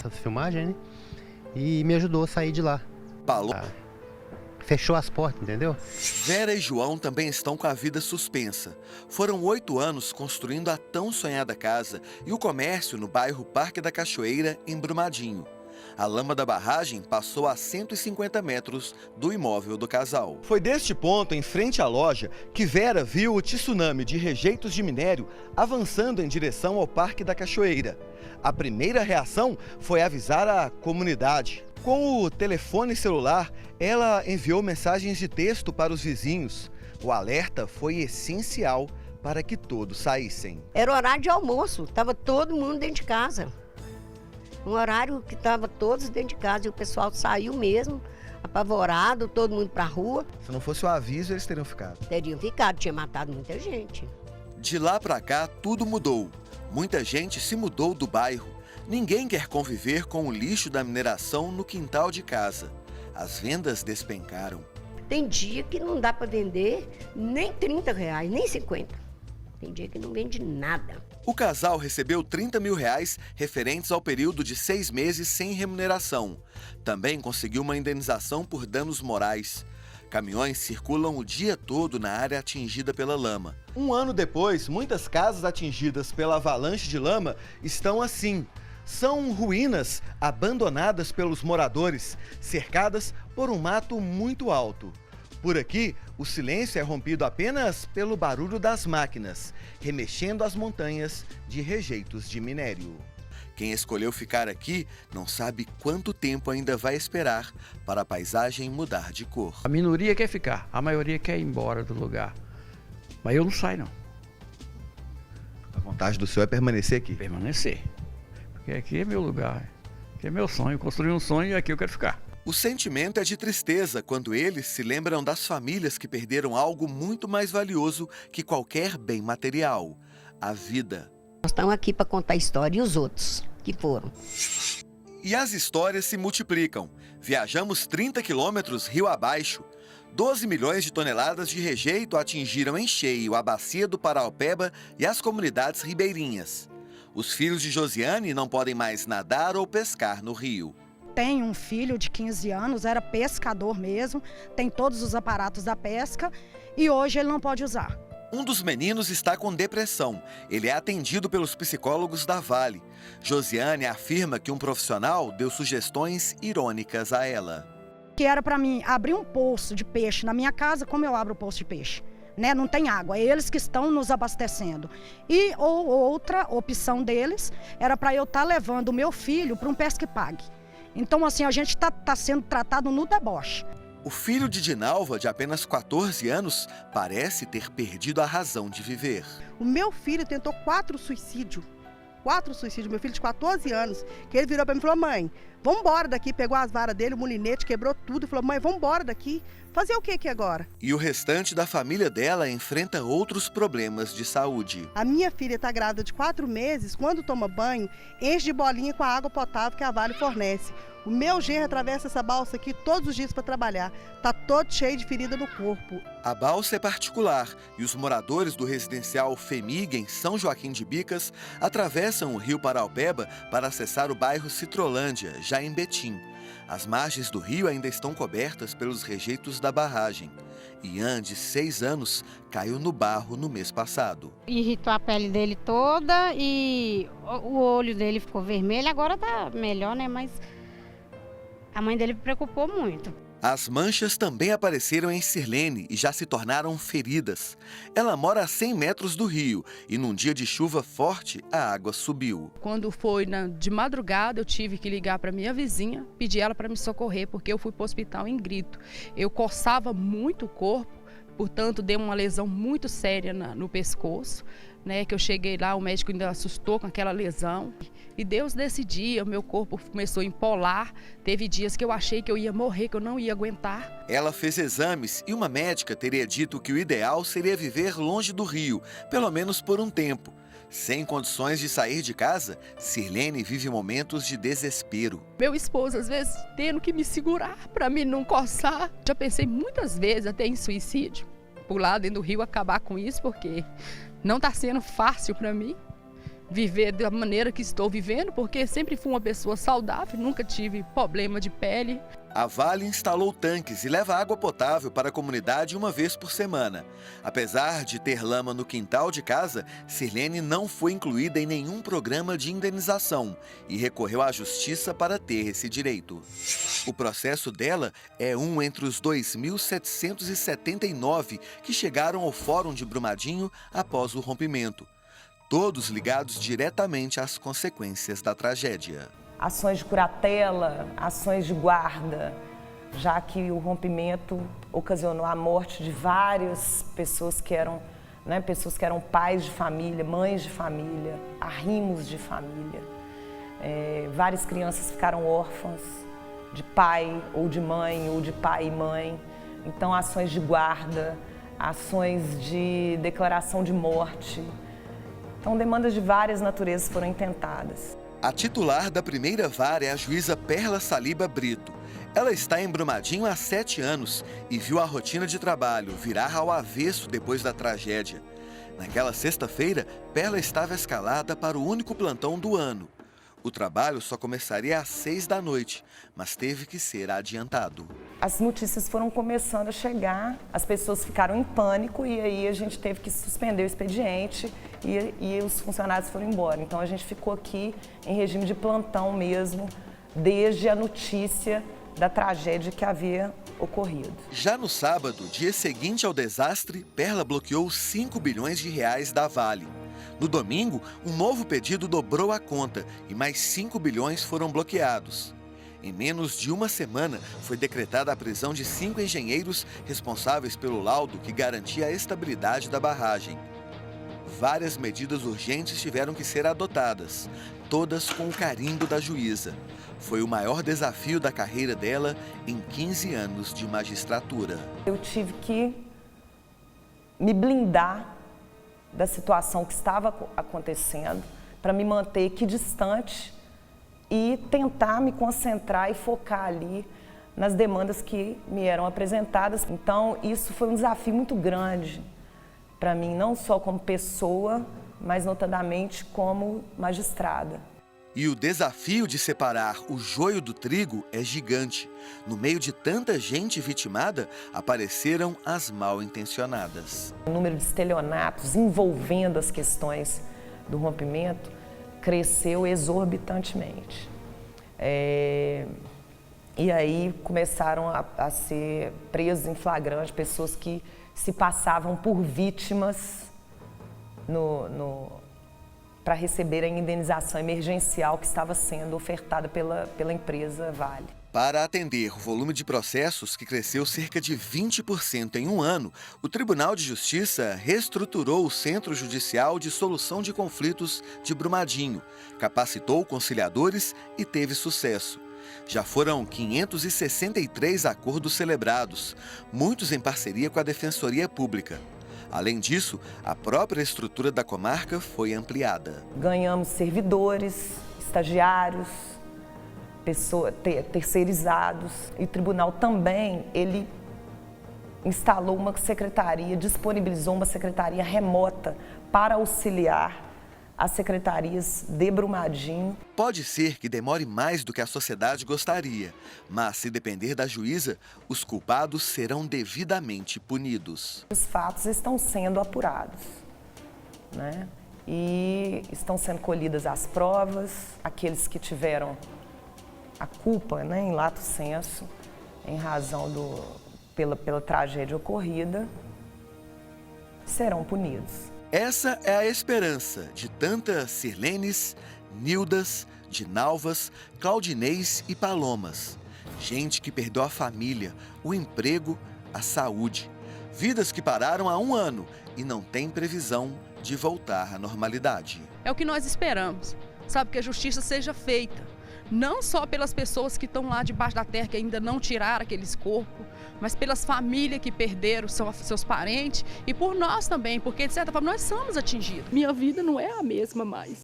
essas filmagens, né? E me ajudou a sair de lá. Paulo. Fechou as portas, entendeu? Vera e João também estão com a vida suspensa. Foram 8 anos construindo a tão sonhada casa e o comércio no bairro Parque da Cachoeira, em Brumadinho. A lama da barragem passou a 150 metros do imóvel do casal. Foi deste ponto, em frente à loja, que Vera viu o tsunami de rejeitos de minério avançando em direção ao Parque da Cachoeira. A primeira reação foi avisar a comunidade. Com o telefone celular, ela enviou mensagens de texto para os vizinhos. O alerta foi essencial para que todos saíssem. Era horário de almoço, estava todo mundo dentro de casa. Um horário que estava todos dentro de casa e o pessoal saiu mesmo, apavorado, todo mundo para a rua. Se não fosse o aviso, eles teriam ficado. Teriam ficado, tinha matado muita gente. De lá para cá, tudo mudou. Muita gente se mudou do bairro. Ninguém quer conviver com o lixo da mineração no quintal de casa. As vendas despencaram. Tem dia que não dá para vender nem R$30, nem 50. Tem dia que não vende nada. O casal recebeu R$30 mil referentes ao período de 6 meses sem remuneração. Também conseguiu uma indenização por danos morais. Caminhões circulam o dia todo na área atingida pela lama. Um ano depois, muitas casas atingidas pela avalanche de lama estão assim. São ruínas abandonadas pelos moradores, cercadas por um mato muito alto. Por aqui, o silêncio é rompido apenas pelo barulho das máquinas, remexendo as montanhas de rejeitos de minério. Quem escolheu ficar aqui não sabe quanto tempo ainda vai esperar para a paisagem mudar de cor. A minoria quer ficar, a maioria quer ir embora do lugar. Mas eu não saio, não. A vontade do senhor é permanecer aqui? Permanecer. Porque aqui é meu lugar, aqui é meu sonho. Eu construí um sonho e aqui eu quero ficar. O sentimento é de tristeza quando eles se lembram das famílias que perderam algo muito mais valioso que qualquer bem material: a vida. Nós estamos aqui para contar a história e os outros que foram. E as histórias se multiplicam. Viajamos 30 quilômetros rio abaixo. 12 milhões de toneladas de rejeito atingiram em cheio a bacia do Paraopeba e as comunidades ribeirinhas. Os filhos de Josiane não podem mais nadar ou pescar no rio. Tem um filho de 15 anos, era pescador mesmo, tem todos os aparatos da pesca e hoje ele não pode usar. Um dos meninos está com depressão. Ele é atendido pelos psicólogos da Vale. Josiane afirma que um profissional deu sugestões irônicas a ela. Que era para mim abrir um poço de peixe na minha casa, como eu abro o poço de peixe. Né? Não tem água, é eles que estão nos abastecendo. E outra opção deles era para eu estar levando o meu filho para um pesca e pague. Então, assim, a gente está sendo tratado no deboche. O filho de Dinalva, de apenas 14 anos, parece ter perdido a razão de viver. O meu filho tentou 4 suicídios. 4 suicídios, meu filho de 14 anos. Que ele virou para mim e falou: mãe, vamos embora daqui. Pegou as varas dele, o molinete, quebrou tudo e falou: mãe, vamos embora daqui. Fazer o que aqui agora? E o restante da família dela enfrenta outros problemas de saúde. A minha filha está grávida de 4 meses. Quando toma banho, enche de bolinha com a água potável que a Vale fornece. O meu genro atravessa essa balsa aqui todos os dias para trabalhar. Tá todo cheio de ferida no corpo. A balsa é particular e os moradores do residencial Femig, em São Joaquim de Bicas, atravessam o rio Paraopeba para acessar o bairro Citrolândia, já em Betim. As margens do rio ainda estão cobertas pelos rejeitos da barragem. Ian, de 6 anos, caiu no barro no mês passado. Irritou a pele dele toda e o olho dele ficou vermelho. Agora tá melhor, né? Mas a mãe dele preocupou muito. As manchas também apareceram em Sirlene e já se tornaram feridas. Ela mora a 100 metros do rio e num dia de chuva forte, a água subiu. Quando foi de madrugada, eu tive que ligar para minha vizinha, pedir ela para me socorrer, porque eu fui para o hospital em grito. Eu coçava muito o corpo, portanto, deu uma lesão muito séria no pescoço, né? Que eu cheguei lá, o médico ainda assustou com aquela lesão. E Deus decidia, o meu corpo começou a empolar. Teve dias que eu achei que eu ia morrer, que eu não ia aguentar. Ela fez exames e uma médica teria dito que o ideal seria viver longe do rio, pelo menos por um tempo. Sem condições de sair de casa, Sirlene vive momentos de desespero. Meu esposo, às vezes, tendo que me segurar para mim não coçar. Já pensei muitas vezes até em suicídio. Pular dentro do rio, acabar com isso, porque não está sendo fácil para mim. viver da maneira que estou vivendo, porque sempre fui uma pessoa saudável, nunca tive problema de pele. A Vale instalou tanques e leva água potável para a comunidade uma vez por semana. Apesar de ter lama no quintal de casa, Sirlene não foi incluída em nenhum programa de indenização e recorreu à justiça para ter esse direito. O processo dela é um entre os 2.779 que chegaram ao Fórum de Brumadinho após o rompimento, todos ligados diretamente às consequências da tragédia. Ações de curatela, ações de guarda, já que o rompimento ocasionou a morte de várias pessoas que eram, pais de família, mães de família, arrimos de família. Várias crianças ficaram órfãs de pai ou de mãe, ou de pai e mãe. Então, ações de guarda, ações de declaração de morte. Então, demandas de várias naturezas foram intentadas. A titular da primeira vara é a juíza Perla Saliba Brito. Ela está em Brumadinho há 7 anos e viu a rotina de trabalho virar ao avesso depois da tragédia. Naquela sexta-feira, Perla estava escalada para o único plantão do ano. O trabalho só começaria às 6 da noite, mas teve que ser adiantado. As notícias foram começando a chegar, as pessoas ficaram em pânico e aí a gente teve que suspender o expediente e os funcionários foram embora. Então a gente ficou aqui em regime de plantão mesmo, desde a notícia da tragédia que havia ocorrido. Já no sábado, dia seguinte ao desastre, Perla bloqueou 5 bilhões de reais da Vale. No domingo, um novo pedido dobrou a conta e mais 5 bilhões foram bloqueados. Em menos de uma semana, foi decretada a prisão de 5 engenheiros responsáveis pelo laudo que garantia a estabilidade da barragem. Várias medidas urgentes tiveram que ser adotadas, todas com o carimbo da juíza. Foi o maior desafio da carreira dela em 15 anos de magistratura. Eu tive que me blindar da situação que estava acontecendo para me manter equidistante e tentar me concentrar e focar ali nas demandas que me eram apresentadas. Então, isso foi um desafio muito grande para mim, não só como pessoa, mas notadamente como magistrada. E o desafio de separar o joio do trigo é gigante. No meio de tanta gente vitimada, apareceram as mal-intencionadas. O número de estelionatos envolvendo as questões do rompimento cresceu exorbitantemente. E aí começaram a ser presos em flagrante pessoas que se passavam por vítimas para receber a indenização emergencial que estava sendo ofertada pela empresa Vale. Para atender o volume de processos, que cresceu cerca de 20% em um ano, o Tribunal de Justiça reestruturou o Centro Judicial de Solução de Conflitos de Brumadinho, capacitou conciliadores e teve sucesso. Já foram 563 acordos celebrados, muitos em parceria com a Defensoria Pública. Além disso, a própria estrutura da comarca foi ampliada. Ganhamos servidores, estagiários, terceirizados. E o tribunal também, ele instalou uma secretaria, disponibilizou uma secretaria remota para auxiliar as secretarias de Brumadinho. Pode ser que demore mais do que a sociedade gostaria, mas se depender da juíza, os culpados serão devidamente punidos. Os fatos estão sendo apurados, né? E estão sendo colhidas as provas, aqueles que tiveram a culpa, né, em lato sensu, em razão pela tragédia ocorrida, serão punidos. Essa é a esperança de tantas Sirlenes, Nildas, Dinalvas, Claudinês e Palomas. Gente que perdeu a família, o emprego, a saúde. Vidas que pararam há 1 ano e não têm previsão de voltar à normalidade. É o que nós esperamos, sabe, que a justiça seja feita. Não só pelas pessoas que estão lá debaixo da terra, que ainda não tiraram aqueles corpos, mas pelas famílias que perderam seus parentes e por nós também, porque de certa forma nós somos atingidos. Minha vida não é a mesma mais.